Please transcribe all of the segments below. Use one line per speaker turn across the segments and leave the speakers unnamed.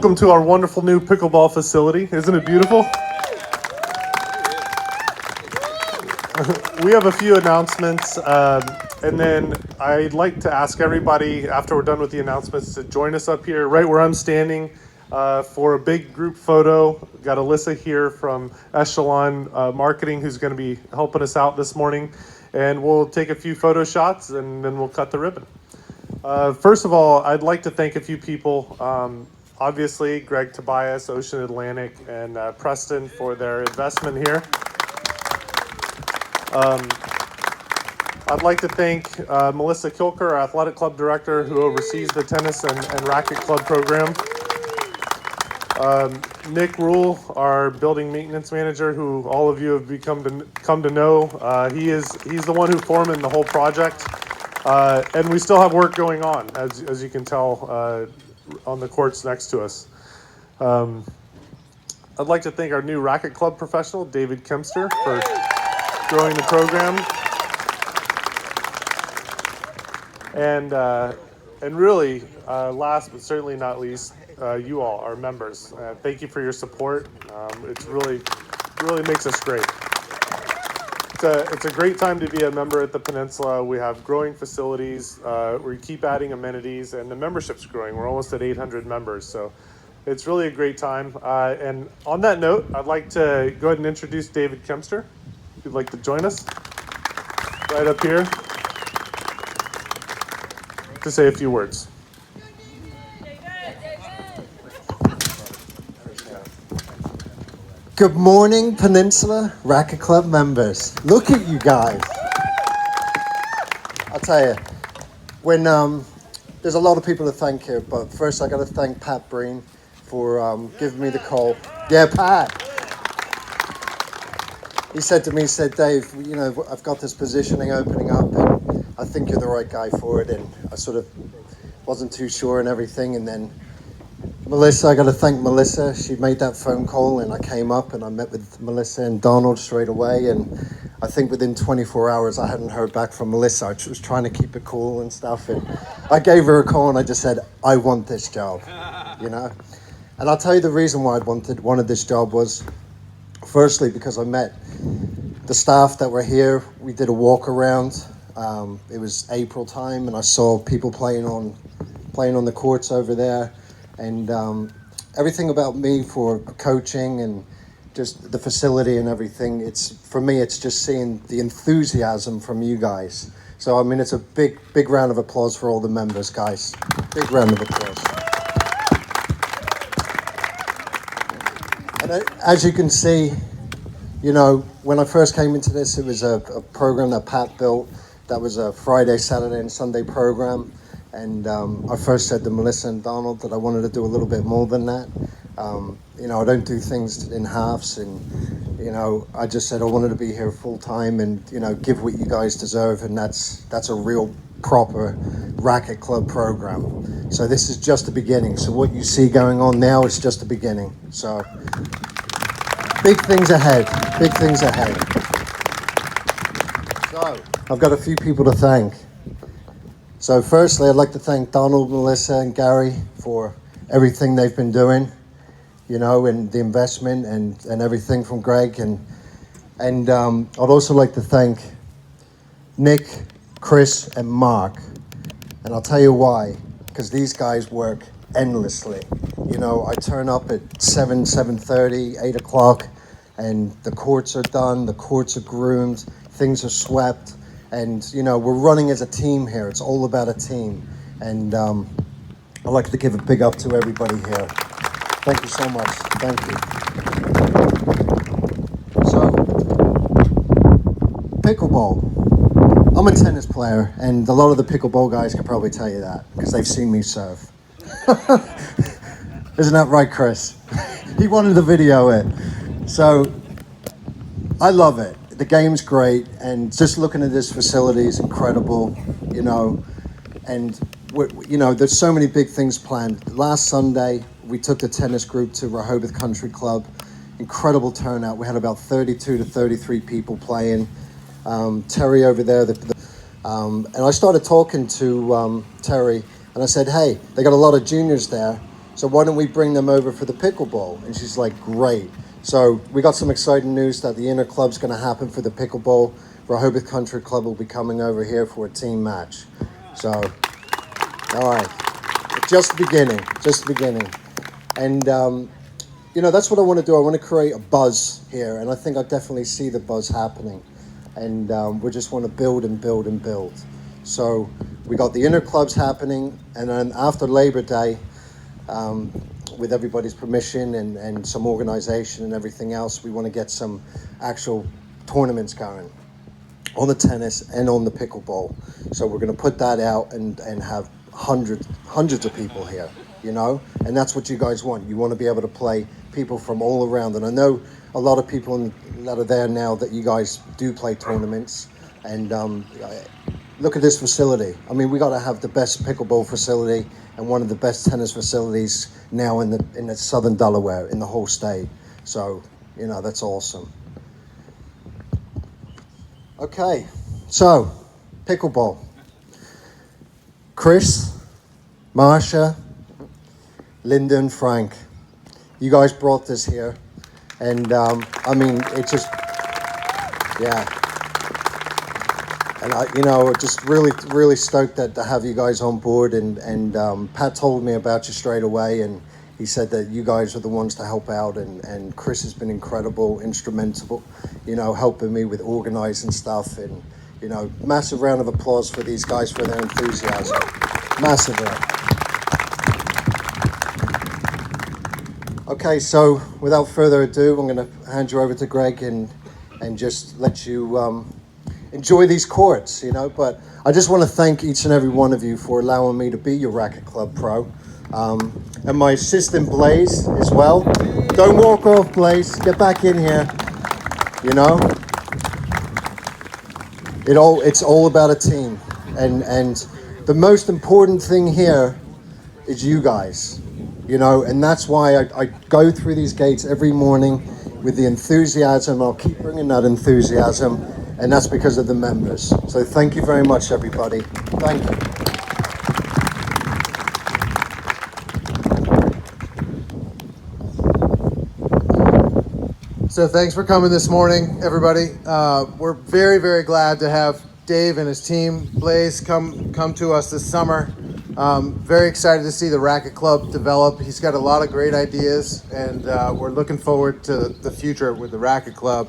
Welcome to our wonderful new pickleball facility. Isn't it beautiful? We have a few announcements, and then I'd like to ask everybody, after we're done with the announcements, to join us up here right where I'm standing for a big group photo. We've got Alyssa here from Echelon Marketing who's going to be helping us out this morning, and we'll take a few photo shots and then we'll cut the ribbon. First of all, I'd like to thank a few people. Obviously, Greg Tobias, Ocean Atlantic, and Preston for their investment here. I'd like to thank Melissa Kilker, our athletic club director, who oversees the tennis and racket club program. Nick Rule, our building maintenance manager, who all of you have come to know. He's the one who formed the whole project. And we still have work going on, as you can tell on the courts next to us. I'd like to thank our new racket club professional, David Kempster, for growing the program. And really, last but certainly not least, you all, our members. Thank you for your support. It's really makes us great. It's a great time to be a member at the Peninsula. We have growing facilities. We keep adding amenities, and the membership's growing. We're almost at 800 members, so it's really a great time. And on that note, I'd like to go ahead and introduce David Kempster, if you'd like to join us right up here to say a few words.
Good morning, Peninsula Racket Club members. Look at you guys. I'll tell you, when there's a lot of people to thank here, but first I got to thank Pat Breen for giving me the call. Yeah, Pat. He said to me, Dave, you know, I've got this positioning opening up, and I think you're the right guy for it. And I sort of wasn't too sure and everything, and then Melissa, I got to thank Melissa. She made that phone call, and I came up and I met with Melissa and Donald straight away. And I think within 24 hours, I hadn't heard back from Melissa. I was trying to keep it cool and stuff. And I gave her a call and I just said, I want this job, you know. And I'll tell you the reason why I wanted this job was, firstly, because I met the staff that were here. We did a walk around. It was April time, and I saw people playing on the courts over there. And everything about me for coaching and just the facility and everything, for me, it's just seeing the enthusiasm from you guys. So, I mean, it's a big round of applause for all the members, guys. Big round of applause. And as you can see, you know, when I first came into this, it was a program that Pat built. That was a Friday, Saturday, and Sunday program. And I first said to Melissa and Donald that I wanted to do a little bit more than that. You know, I don't do things in halves, and, you know, I just said I wanted to be here full time and, you know, give what you guys deserve, and that's a real proper racket club program. So this is just the beginning. So what you see going on now is just the beginning. So big things ahead, big things ahead. So I've got a few people to thank. So firstly, I'd like to thank Donald, Melissa, and Gary for everything they've been doing, you know, and the investment and everything from Greg. And I'd also like to thank Nick, Chris, and Mark. And I'll tell you why, because these guys work endlessly. You know, I turn up at 7:30, 8 o'clock, and the courts are done, the courts are groomed, things are swept. And, you know, we're running as a team here. It's all about a team. And I'd like to give a big up to everybody here. Thank you so much. Thank you. So, pickleball. I'm a tennis player, and a lot of the pickleball guys can probably tell you that, because they've seen me serve. Isn't that right, Chris? He wanted to video it. So, I love it. The game's great, and just looking at this facility is incredible, you know, and, you know, there's so many big things planned. Last Sunday, we took the tennis group to Rehoboth Country Club. Incredible turnout. We had about 32 to 33 people playing. Terry over there, and I started talking to Terry, and I said, hey, they got a lot of juniors there. So why don't we bring them over for the pickleball? And she's like, great. So we got some exciting news that the inner club's going to happen for the pickleball. Rehoboth Country Club will be coming over here for a team match. So, all right, just the beginning. And, that's what I want to do. I want to create a buzz here, and I think I definitely see the buzz happening. And we just want to build and build and build. So we got the inner clubs happening, and then after Labor Day, with everybody's permission and some organization and everything else, we want to get some actual tournaments going on the tennis and on the pickleball. So we're going to put that out and have hundreds of people here, and that's what you guys want. You want to be able to play people from all around. And I know a lot of people that are there now that you guys do play tournaments. And look at this facility. I mean, we got to have the best pickleball facility and one of the best tennis facilities now in the southern Delaware, in the whole state. So, that's awesome. Okay, so pickleball. Chris, Marsha, Linda, and Frank, you guys brought this here, and it just, yeah. And just really stoked to have you guys on board. And Pat told me about you straight away, and he said that you guys are the ones to help out. And Chris has been incredible, instrumental, helping me with organizing stuff. And massive round of applause for these guys for their enthusiasm. Massive round. Okay, so without further ado, I'm going to hand you over to Greg and just let you enjoy these courts, But I just want to thank each and every one of you for allowing me to be your Racket Club Pro. And my assistant Blaze as well. Don't walk off, Blaze. Get back in here. It's all about a team. And the most important thing here is you guys. And that's why I go through these gates every morning with the enthusiasm. I'll keep bringing that enthusiasm, and that's because of the members. So thank you very much, everybody. Thank you.
So thanks for coming this morning, everybody. We're very, very glad to have Dave and his team, Blaze, come to us this summer. Very excited to see the Racket Club develop. He's got a lot of great ideas, and we're looking forward to the future with the Racket Club.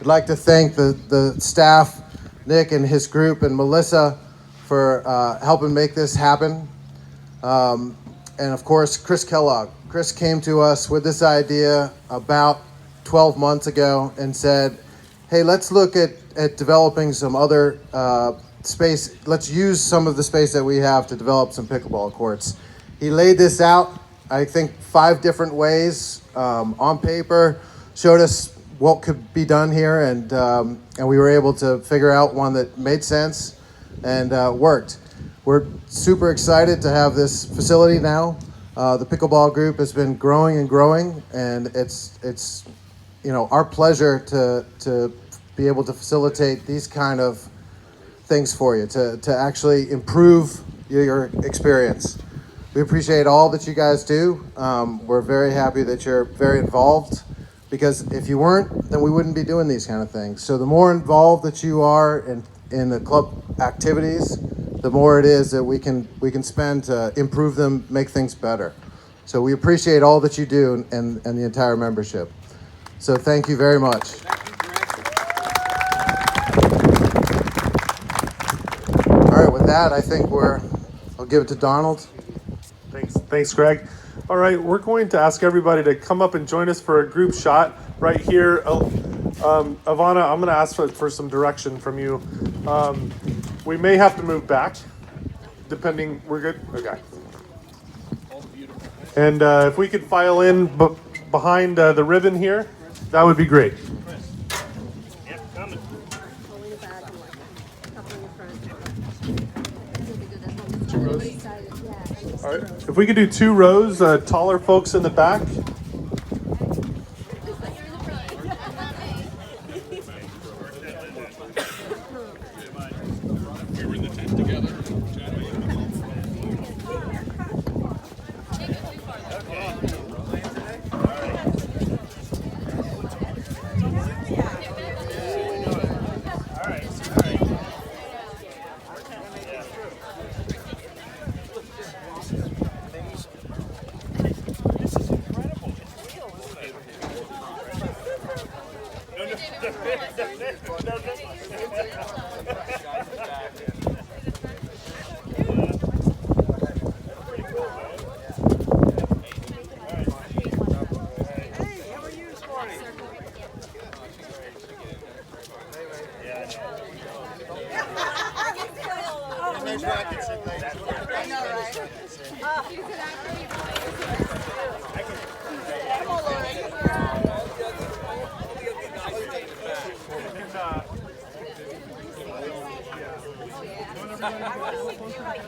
I'd like to thank the staff, Nick and his group, and Melissa for helping make this happen. And of course, Chris Kellogg. Chris came to us with this idea about 12 months ago and said, hey, let's look at developing some other space. Let's use some of the space that we have to develop some pickleball courts. He laid this out, I think, 5 different ways on paper, showed us what could be done here, and we were able to figure out one that made sense and worked. We're super excited to have this facility now. The pickleball group has been growing and growing, and it's our pleasure to be able to facilitate these kind of things for you, to actually improve your experience. We appreciate all that you guys do. We're very happy that you're very involved, because if you weren't, then we wouldn't be doing these kind of things. So the more involved that you are in the club activities, the more it is that we can spend to improve them, make things better. So we appreciate all that you do and the entire membership. So thank you very much. All right, with that, I think I'll give it to Donald.
Thanks, Greg. All right, we're going to ask everybody to come up and join us for a group shot right here. Ivana, I'm going to ask for some direction from you. We may have to move back, depending. We're good? Okay. And if we could file in behind the ribbon here, that would be great. All right. If we could do 2 rows, taller folks in the back.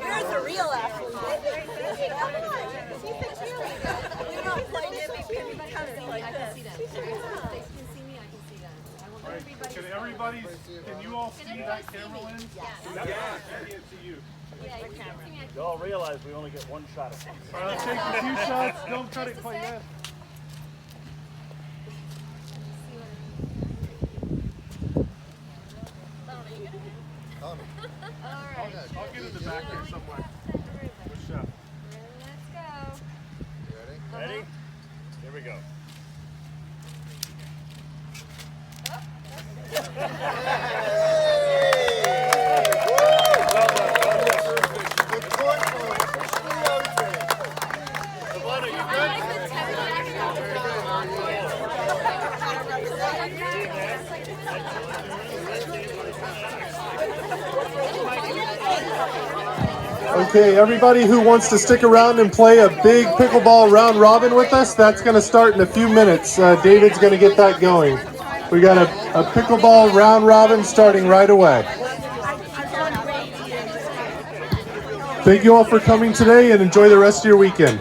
Here's a real athlete. You're not playing it because like this.
Can everybody, can you all see that camera lens? Yeah. I can't see you.
Y'all realize we only get one shot at this.
All right, let's take a few shots. Don't cut it quite yet. I'll get in the back here somewhere. Good shot.
Let's go.
Ready? Here we go.
Okay, everybody who wants to stick around and play a big pickleball round robin with us, that's going to start in a few minutes. David's going to get that going. We got a pickleball round robin starting right away. Thank you all for coming today and enjoy the rest of your weekend.